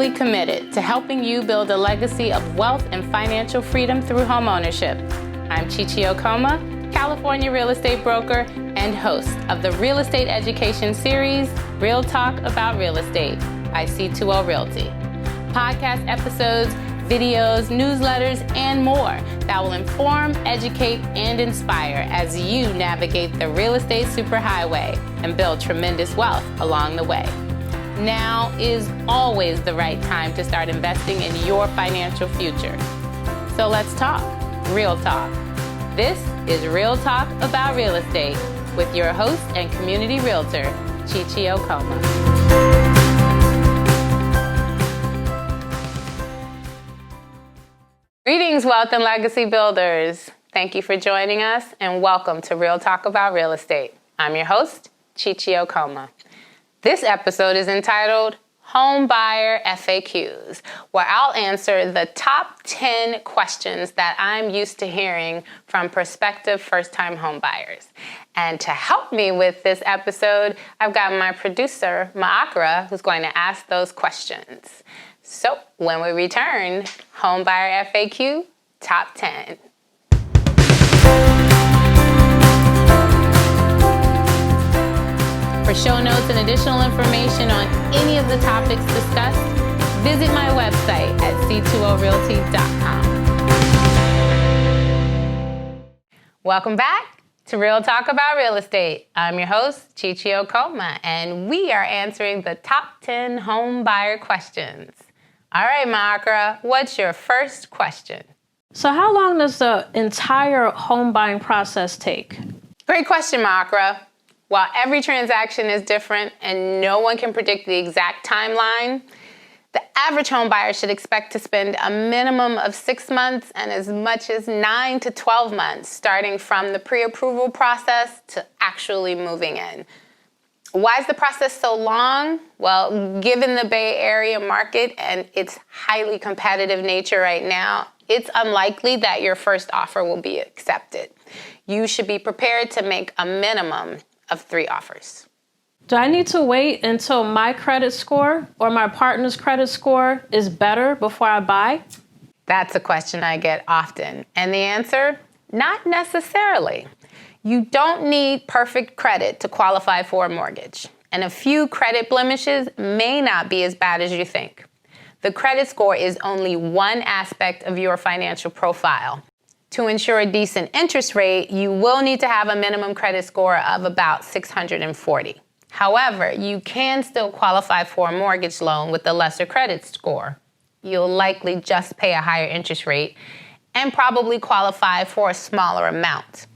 fully committed to helping you build a legacy of wealth and financial freedom through homeownership. I'm Chichi Okoma, California real estate broker and host of the real estate education series, Real Talk About Real Estate by C2O Realty. Podcast episodes, videos, newsletters, and more that will inform, educate, and inspire as you navigate the real estate superhighway and build tremendous wealth along the way. Now is always the right time to start investing in your financial future. So let's talk, real talk. This is Real Talk About Real Estate with your host and community realtor, Chichi Okoma. Greetings, wealth and legacy builders. Thank you for joining us and welcome to Real Talk About Real Estate. I'm your host, Chichi Okoma. This episode is entitled Home Buyer FAQs, where I'll answer the top 10 questions that I'm used to hearing from prospective first-time home buyers. And to help me with this episode, I've got my producer, Maakra, who's going to ask those questions. So when we return, Home Buyer FAQ Top 10. For show notes and additional information on any of the topics discussed, visit my website at c2orealty.com. Welcome back to Real Talk About Real Estate. I'm your host, Chichi Okoma, and we are answering the top 10 home buyer questions. All right, Maakra, what's your first question? So how long does the entire home buying process take? Great question, Maakra. While every transaction is different and no one can predict the exact timeline, the average home buyer should expect to spend a minimum of 6 months and as much as 9 to 12 months, starting from the pre-approval process to actually moving in. Why is the process so long? Well, given the Bay Area market and its highly competitive nature right now, it's unlikely that your first offer will be accepted. You should be prepared to make a minimum of 3 offers. Do I need to wait until my credit score or my partner's credit score is better before I buy? That's a question I get often. And the answer, not necessarily. You don't need perfect credit to qualify for a mortgage. And a few credit blemishes may not be as bad as you think. The credit score is only one aspect of your financial profile. To ensure a decent interest rate, you will need to have a minimum credit score of about 640. However, you can still qualify for a mortgage loan with a lesser credit score. You'll likely just pay a higher interest rate and probably qualify for a smaller amount.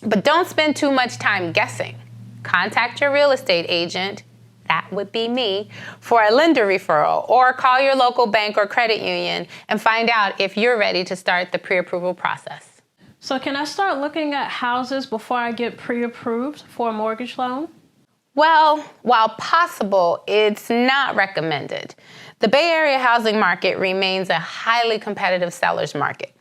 But don't spend too much time guessing. Contact your real estate agent, that would be me, for a lender referral, or call your local bank or credit union and find out if you're ready to start the pre-approval process. So can I start looking at houses before I get pre-approved for a mortgage loan? Well, while possible, it's not recommended. The Bay Area housing market remains a highly competitive seller's market.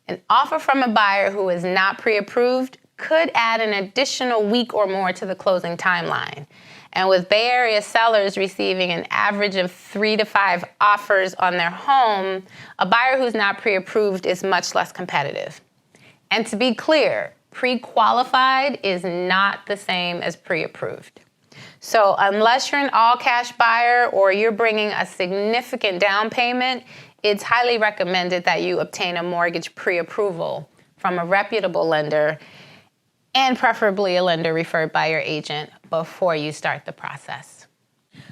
An offer from a buyer who is not pre-approved could add an additional week or more to the closing timeline. And with Bay Area sellers receiving an average of 3 to 5 offers on their home, a buyer who's not pre-approved is much less competitive. And to be clear, pre-qualified is not the same as pre-approved. So unless you're an all-cash buyer or you're bringing a significant down payment, it's highly recommended that you obtain a mortgage pre-approval from a reputable lender, and preferably a lender referred by your agent before you start the process.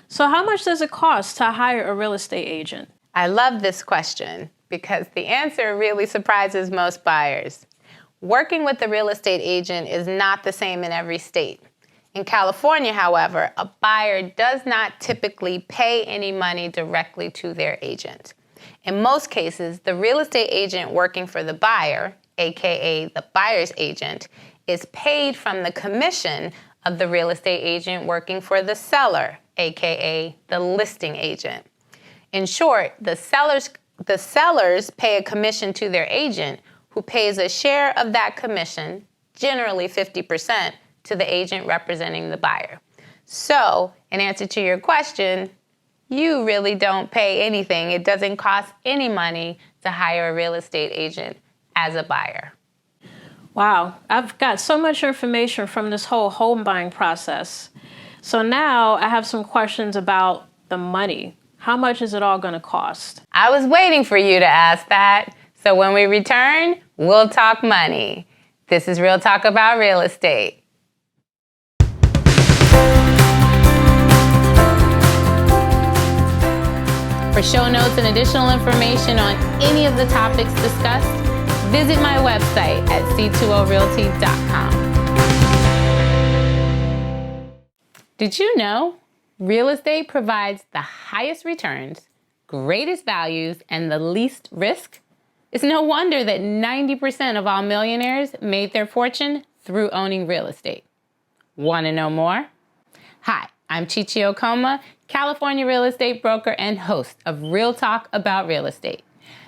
So how much does it cost to hire a real estate agent? I love this question because the answer really surprises most buyers. Working with a real estate agent is not the same in every state. In California, however, a buyer does not typically pay any money directly to their agent. In most cases, the real estate agent working for the buyer, aka the buyer's agent, is paid from the commission of the real estate agent working for the seller, aka the listing agent. In short, the sellers pay a commission to their agent, who pays a share of that commission, generally 50%, to the agent representing the buyer. So, in answer to your question, you really don't pay anything. It doesn't cost any money to hire a real estate agent as a buyer. Wow, I've got so much information from this whole home buying process. So now I have some questions about the money. How much is it all going to cost? I was waiting for you to ask that. So when we return, we'll talk money. This is Real Talk About Real Estate. For show notes and additional information on any of the topics discussed, visit my website at c2orealty.com. Did you know real estate provides the highest returns, greatest values, and the least risk? It's no wonder that 90% of all millionaires made their fortune through owning real estate. Want to know more? Hi, I'm Chichi Okoma, California real estate broker and host of Real Talk About Real Estate.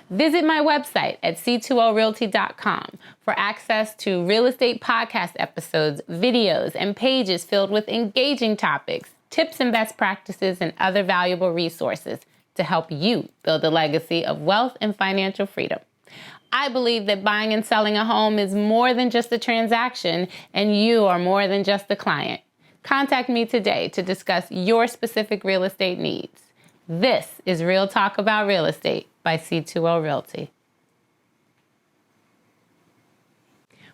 Visit my website at c2orealty.com for access to real estate podcast episodes, videos, and pages filled with engaging topics, tips and best practices, and other valuable resources to help you build a legacy of wealth and financial freedom. I believe that buying and selling a home is more than just a transaction, and you are more than just a client. Contact me today to discuss your specific real estate needs. This is Real Talk About Real Estate by C2O Realty.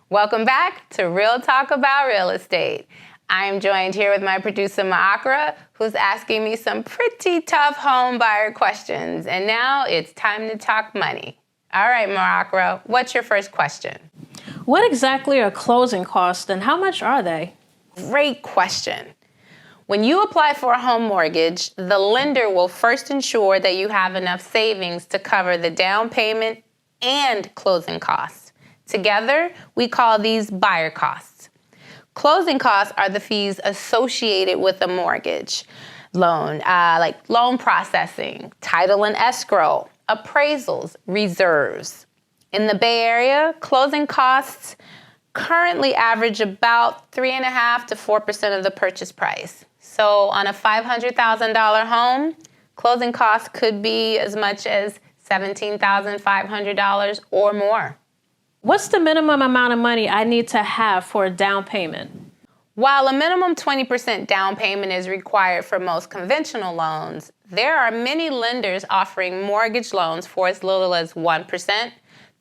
Welcome back to Real Talk About Real Estate. I'm joined here with my producer, Maakra, who's asking me some pretty tough home buyer questions. And now it's time to talk money. All right, Maakra, what's your first question? What exactly are closing costs and how much are they? Great question. When you apply for a home mortgage, the lender will first ensure that you have enough savings to cover the down payment and closing costs. Together, we call these buyer costs. Closing costs are the fees associated with a mortgage loan, like loan processing, title and escrow, appraisals, reserves. In the Bay Area, closing costs currently average about 3.5% to 4% of the purchase price. So on a $500,000 home, closing costs could be as much as $17,500 or more. What's the minimum amount of money I need to have for a down payment? While a minimum 20% down payment is required for most conventional loans, there are many lenders offering mortgage loans for as little as 1%,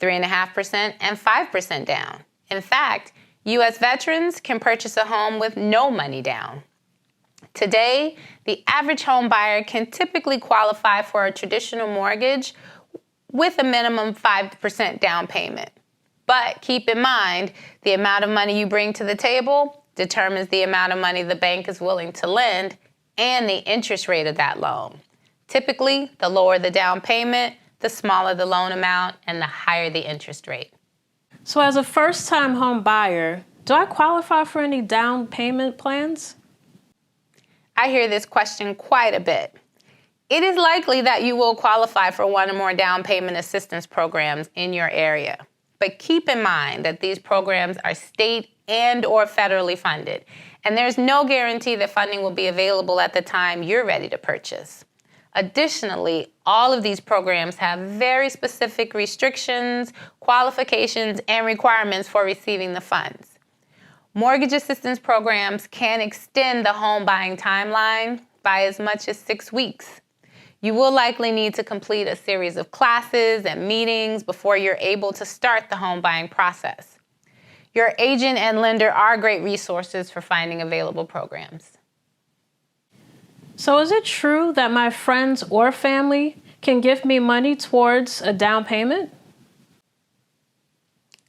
3.5%, and 5% down. In fact, U.S. veterans can purchase a home with no money down. Today, the average home buyer can typically qualify for a traditional mortgage with a minimum 5% down payment. But keep in mind, the amount of money you bring to the table determines the amount of money the bank is willing to lend and the interest rate of that loan. Typically, the lower the down payment, the smaller the loan amount, and the higher the interest rate. So as a first-time home buyer, do I qualify for any down payment plans? I hear this question quite a bit. It is likely that you will qualify for one or more down payment assistance programs in your area. But keep in mind that these programs are state and or federally funded, and there's no guarantee that funding will be available at the time you're ready to purchase. Additionally, all of these programs have very specific restrictions, qualifications, and requirements for receiving the funds. Mortgage assistance programs can extend the home buying timeline by as much as 6 weeks. You will likely need to complete a series of classes and meetings before you're able to start the home buying process. Your agent and lender are great resources for finding available programs. So is it true that my friends or family can give me money towards a down payment?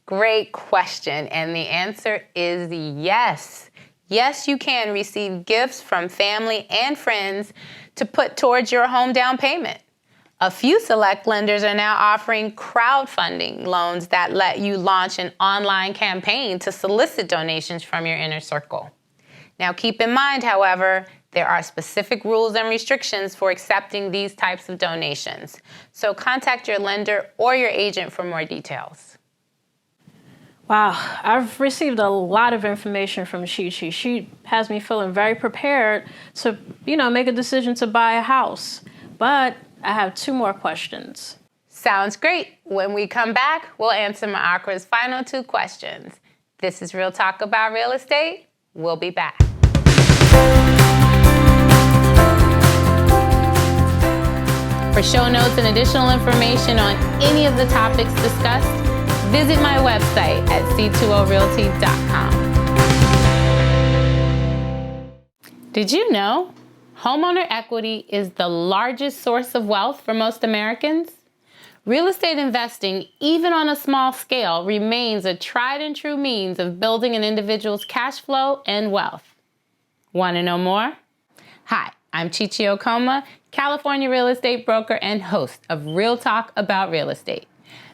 Great question, and the answer is yes. Yes, you can receive gifts from family and friends to put towards your home down payment. A few select lenders are now offering crowdfunding loans that let you launch an online campaign to solicit donations from your inner circle. Now, keep in mind, however, there are specific rules and restrictions for accepting these types of donations. So contact your lender or your agent for more details. Wow, I've received a lot of information from Chichi. She has me feeling very prepared to, make a decision to buy a house. but I have 2 more questions. Sounds great. When we come back, we'll answer Ma'akra's final 2 questions. This is Real Talk About Real Estate. We'll be back. For show notes and additional information on any of the topics discussed, visit my website at c2orealty.com. Did you know homeowner equity is the largest source of wealth for most Americans? Real estate investing, even on a small scale, remains a tried and true means of building an individual's cash flow and wealth. Want to know more? Hi, I'm Chichi Okoma, California real estate broker and host of Real Talk About Real Estate.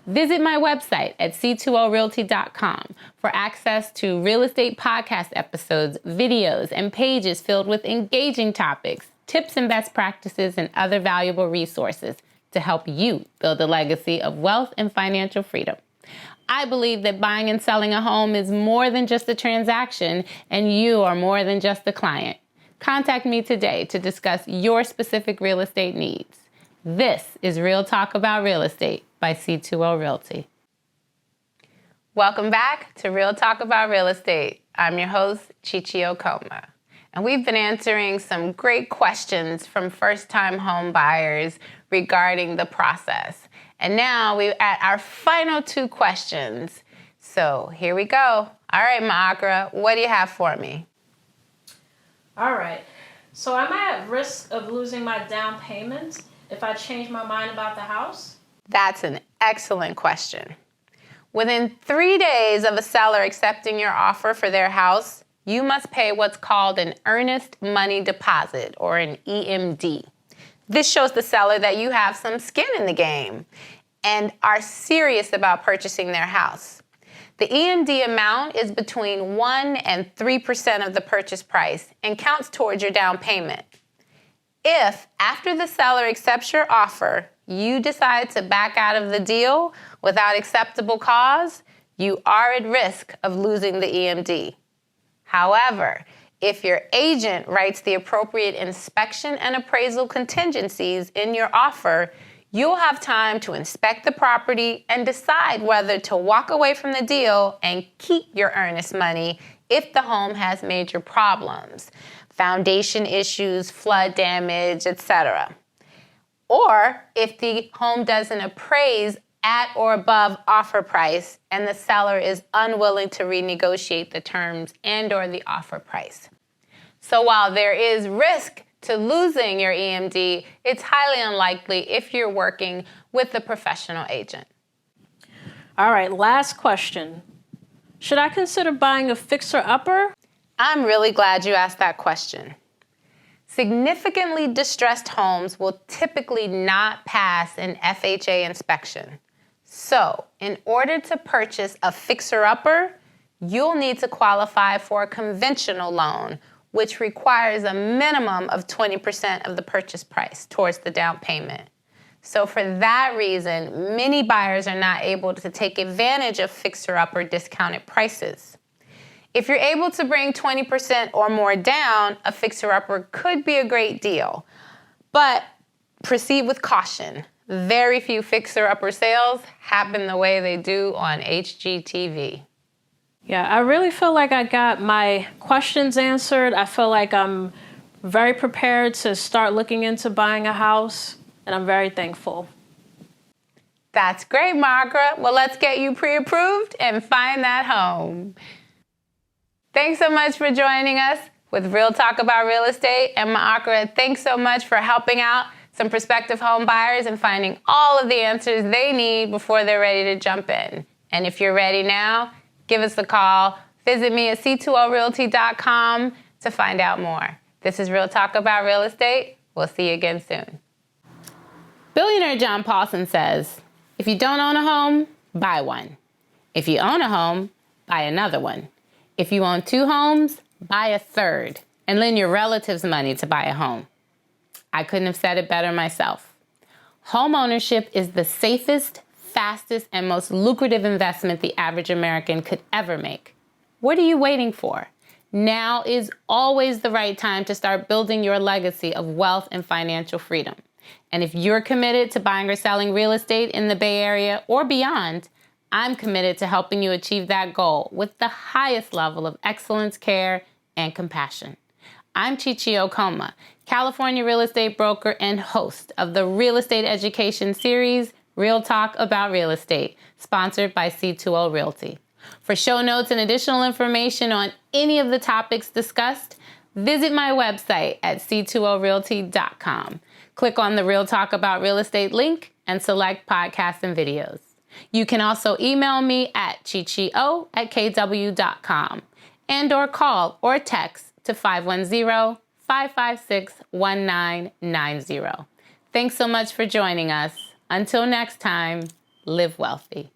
Visit my website at c2orealty.com for access to real estate podcast episodes, videos, and pages filled with engaging topics, tips and best practices, and other valuable resources to help you build a legacy of wealth and financial freedom. I believe that buying and selling a home is more than just a transaction, and you are more than just a client. Contact me today to discuss your specific real estate needs. This is Real Talk About Real Estate by C2O Realty. Welcome back to Real Talk About Real Estate. I'm your host, Chichi Okoma. And we've been answering some great questions from first-time home buyers regarding the process. And now we're at our final 2 questions. So here we go. All right, Ma'akra, what do you have for me? All right. So am I at risk of losing my down payment if I change my mind about the house? That's an excellent question. Within 3 days of a seller accepting your offer for their house, you must pay what's called an earnest money deposit, or an EMD. This shows the seller that you have some skin in the game and are serious about purchasing their house. The EMD amount is between 1% and 3% of the purchase price and counts towards your down payment. If, after the seller accepts your offer, you decide to back out of the deal without acceptable cause, you are at risk of losing the EMD. However, if your agent writes the appropriate inspection and appraisal contingencies in your offer, you'll have time to inspect the property and decide whether to walk away from the deal and keep your earnest money if the home has major problems, foundation issues, flood damage, etc. Or if the home doesn't appraise at or above offer price and the seller is unwilling to renegotiate the terms and or the offer price. So while there is risk to losing your EMD, it's highly unlikely if you're working with a professional agent. All right, last question. Should I consider buying a fixer-upper? I'm really glad you asked that question. Significantly distressed homes will typically not pass an FHA inspection. So, in order to purchase a fixer-upper, you'll need to qualify for a conventional loan, which requires a minimum of 20% of the purchase price towards the down payment. So for that reason, many buyers are not able to take advantage of fixer-upper discounted prices. If you're able to bring 20% or more down, a fixer-upper could be a great deal. But proceed with caution. Very few fixer-upper sales happen the way they do on HGTV. Yeah, I really feel like I got my questions answered. I feel like I'm very prepared to start looking into buying a house, and I'm very thankful. That's great, Margaret. Well, let's get you pre-approved and find that home. Thanks so much for joining us with Real Talk About Real Estate. And Ma'akra, thanks so much for helping out some prospective home buyers and finding all of the answers they need before they're ready to jump in. And if you're ready now, give us a call. Visit me at c2orealty.com to find out more. This is Real Talk About Real Estate. We'll see you again soon. Billionaire John Paulson says, if you don't own a home, buy one. If you own a home, buy another one. If you own 2 homes, buy a third and lend your relatives money to buy a home. I couldn't have said it better myself. Home ownership is the safest, fastest, and most lucrative investment the average American could ever make. What are you waiting for? Now is always the right time to start building your legacy of wealth and financial freedom. And if you're committed to buying or selling real estate in the Bay Area or beyond, I'm committed to helping you achieve that goal with the highest level of excellence, care, and compassion. I'm Chichi Okoma, California real estate broker and host of the Real Estate Education Series, Real Talk About Real Estate, sponsored by C2O Realty. For show notes and additional information on any of the topics discussed, visit my website at c2orealty.com. Click on the Real Talk About Real Estate link and select podcasts and videos. You can also email me at chichio@kw.com and/or call or text to 510-556-1990. Thanks so much for joining us. Until next time, live wealthy.